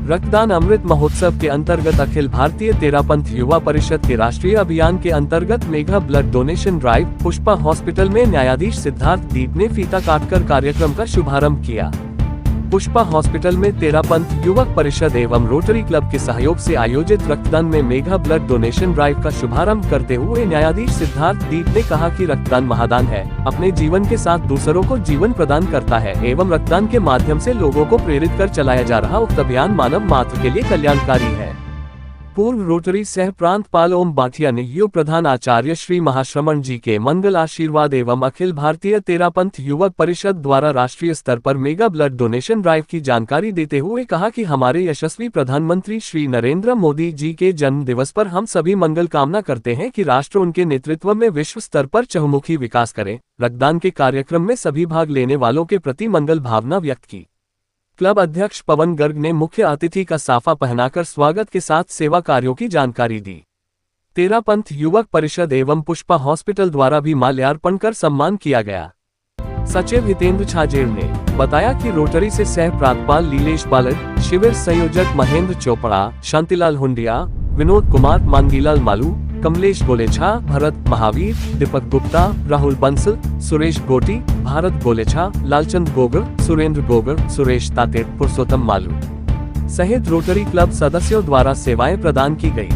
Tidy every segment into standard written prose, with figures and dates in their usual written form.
रक्तदान अमृत महोत्सव के अंतर्गत अखिल भारतीय तेरापंथ युवा परिषद के राष्ट्रीय अभियान के अंतर्गत mega blood donation drive Pushpa hospital में न्यायाधीश सिद्धार्थ दीप ने फीता काटकर कार्यक्रम का शुभारंभ किया। पुष्पा हॉस्पिटल में तेरापंथ युवक परिषद एवं रोटरी क्लब के सहयोग से आयोजित रक्तदान में मेगा ब्लड डोनेशन ड्राइव का शुभारंभ करते हुए न्यायाधीश सिद्धार्थ दीप ने कहा कि रक्तदान महादान है, अपने जीवन के साथ दूसरों को जीवन प्रदान करता है एवं रक्तदान के माध्यम से लोगों को प्रेरित कर चलाया जा रहा उक्त अभियान मानव मात्र के लिए कल्याणकारी है। पूर्व रोटरी सह प्रांतपाल ओम बाठिया ने युव प्रधान आचार्य श्री महाश्रमण जी के मंगल आशीर्वाद एवं अखिल भारतीय तेरापंथ युवक परिषद द्वारा राष्ट्रीय स्तर पर मेगा ब्लड डोनेशन ड्राइव की जानकारी देते हुए कहा कि हमारे यशस्वी प्रधानमंत्री श्री नरेंद्र मोदी जी के जन्म दिवस पर हम सभी मंगल कामना करते हैं कि राष्ट्र उनके नेतृत्व में विश्व स्तर पर चहुमुखी विकास करे। रक्तदान के कार्यक्रम में सभी भाग लेने वालों के प्रति मंगल भावना व्यक्त की। क्लब अध्यक्ष पवन गर्ग ने मुख्य अतिथि का साफा पहनाकर स्वागत के साथ सेवा कार्यों की जानकारी दी। तेरापंथ युवक परिषद एवं पुष्पा हॉस्पिटल द्वारा भी माल्यार्पण कर सम्मान किया गया। सचिव हितेंद्र छाजेर ने बताया कि रोटरी से सह प्रांतपाल लीलेश बालक, शिविर संयोजक महेंद्र चोपड़ा, शांतिलाल हुंडिया, विनोद कुमार, मांगीलाल मालू, कमलेश गोलेछा, भरत महावीर, दीपक गुप्ता, राहुल बंसल, सुरेश गोटी, भारत गोलेछा, लालचंद गोगर, सुरेंद्र गोगर, सुरेश तातेड़, पुरुषोत्तम मालू सहित रोटरी क्लब सदस्यों द्वारा सेवाएं प्रदान की गई।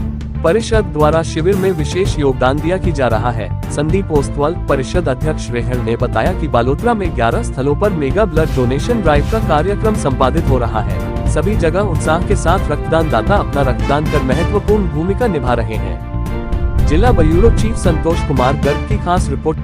परिषद द्वारा शिविर में विशेष योगदान दिया की जा रहा है। संदीप ओस्तवाल, परिषद अध्यक्ष रेहल ने बताया कि बालोतरा में 11 स्थलों पर मेगा ब्लड डोनेशन ड्राइव का कार्यक्रम संपादित हो रहा है। सभी जगह उत्साह के साथ रक्तदान दाता अपना रक्तदान कर महत्वपूर्ण भूमिका निभा रहे हैं। जिला ब्यूरो चीफ संतोष कुमार गर्ग की खास रिपोर्ट।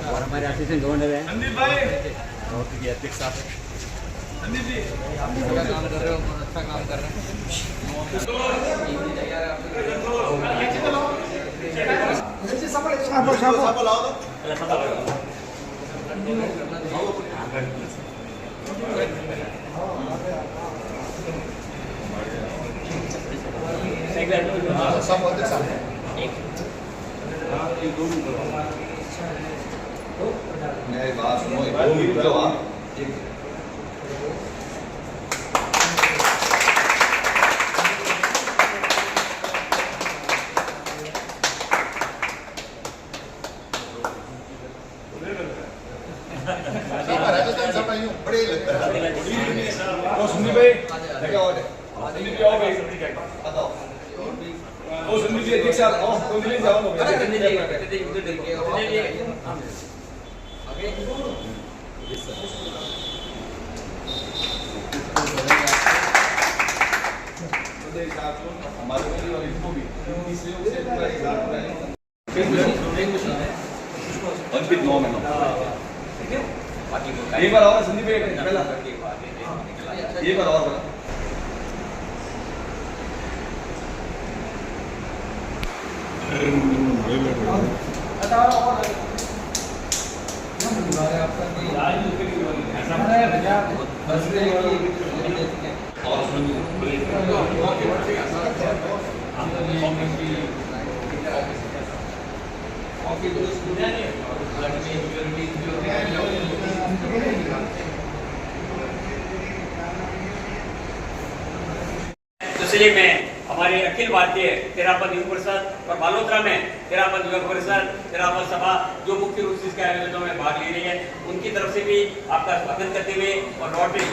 और हमारे असिस्टेंट ढूंढ रहे हैं। संदीप भाई, बहुत ही अध्यक्ष साहब है। संदीप जी, आप अच्छा काम कर रहे हो, अच्छा काम कर रहे हैं। मेरी बात सुनो, एक बड़े लगता है। वो संदीप भाई, क्या हो गया? संदीप क्या हो गया? बताओ। वो संदीप जी अध्यक्ष साहब, ओ कौन दिल्ली जाओ लोग। संदीप जी उधर देखिए। हमारे और इनको भी पूरा एग्जाम कराएंगे। अंकित 9 में 9। ठीक है, बाकी एक बार और संदीप पहला एक बार और इसलिए मैं हमारे अखिल भारतीय तेरापंथ युवक परिषद और बालोतरा में तेरापंथ युवक परिषद, तेरापंथ सभा जो मुख्य रूप से इसके आयोजनों में भाग ले रही है, उनकी तरफ से भी आपका स्वागत करते हुए और रोटरी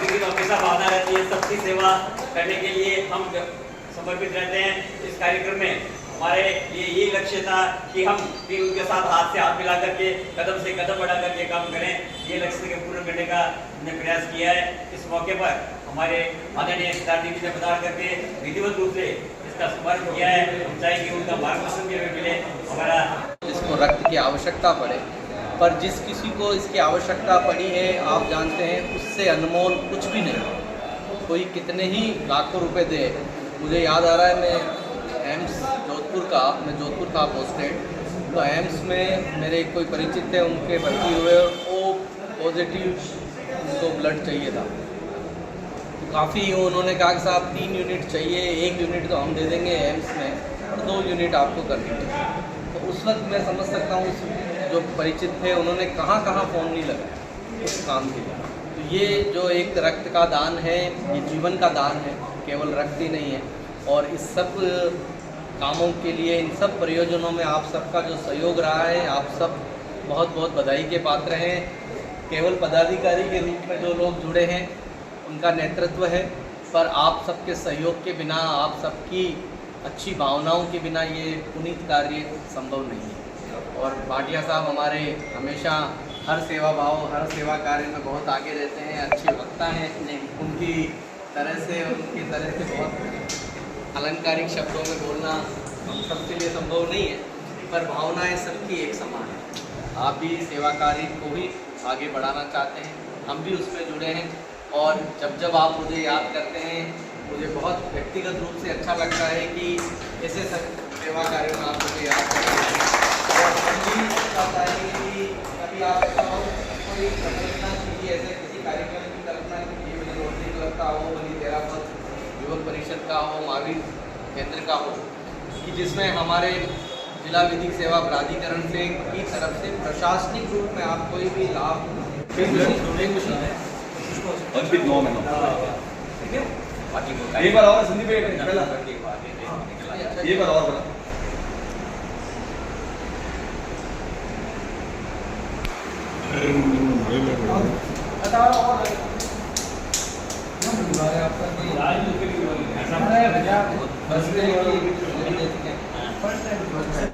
की हमेशा भावना रहती है सबकी सेवा करने के लिए हम समर्पित रहते हैं। इस कार्यक्रम में हमारे लिए ये लक्ष्य था कि हम भी उनके साथ हाथ से हाथ मिला करके कदम से कदम बढ़ा करके काम करें। ये लक्ष्य के पूर्ण करने का हमने प्रयास किया है। इस मौके पर हमारे आदरणीय सिद्धार्थ जी ने पधार करके विधिवत रूप से इसका शुभारंभ किया है। हम चाहेंगे कि उनका मार्गदर्शन भी हमें मिले। हमारा जिसको रक्त की आवश्यकता पड़े, पर जिस किसी को इसकी आवश्यकता पड़ी है, आप जानते हैं उससे अनमोल कुछ भी नहीं। कोई कितने ही लाखों रुपए दे। मुझे याद आ रहा है, मैं एम्स मैं जोधपुर था पोस्टेड, तो एम्स में मेरे कोई परिचित थे, उनके भर्ती हुए और ओ पॉजिटिव उनको ब्लड चाहिए था। तो काफ़ी उन्होंने कहा कि साहब 3 यूनिट चाहिए, 1 यूनिट तो हम दे देंगे एम्स में और 2 यूनिट आपको करनी है। तो उस वक्त मैं समझ सकता हूँ जो परिचित थे उन्होंने कहाँ फ़ोन नहीं लगाया उस काम के लिए। तो ये जो एक रक्त का दान है, ये जीवन का दान है, केवल रक्त ही नहीं है। और इस सब कामों के लिए, इन सब प्रयोजनों में आप सबका जो सहयोग रहा है, आप सब बहुत बहुत बधाई के पात्र हैं। केवल पदाधिकारी के रूप में जो लोग जुड़े हैं उनका नेतृत्व है, पर आप सबके सहयोग के बिना, आप सबकी अच्छी भावनाओं के बिना ये पुनीत कार्य संभव नहीं है। और भाटिया साहब हमारे हमेशा हर सेवा भाव, हर सेवा कार्य में बहुत आगे रहते हैं, अच्छे वक्ता हैं। उनकी तरह से बहुत अलंकारिक शब्दों में बोलना हम सबके लिए संभव नहीं है, पर भावनाएं सबकी एक समान है। आप भी सेवा कार्य को ही आगे बढ़ाना चाहते हैं, हम भी उसमें जुड़े हैं। और जब आप मुझे याद करते हैं, मुझे बहुत व्यक्तिगत रूप से अच्छा लगता है कि ऐसे सेवा कार्यों में आप मुझे याद करते हैं। और हम भी चाहता है कि कभी आप कोई कल्पना कीजिए, ऐसे किसी कार्यक्रम की कल्पना कीजिए, भले रोटरी क्लब का हो, भले तेरापंथ युवक परिषद का हो, महावीर केंद्र का हो, कि जिसमें हमारे जिला विधिक सेवा प्राधिकरण से की तरफ से प्रशासनिक रूप में आप कोई भी लाभ अंकित 9 में बाकी को एक बार और संदीप भाई पहला एक बार और बोला बस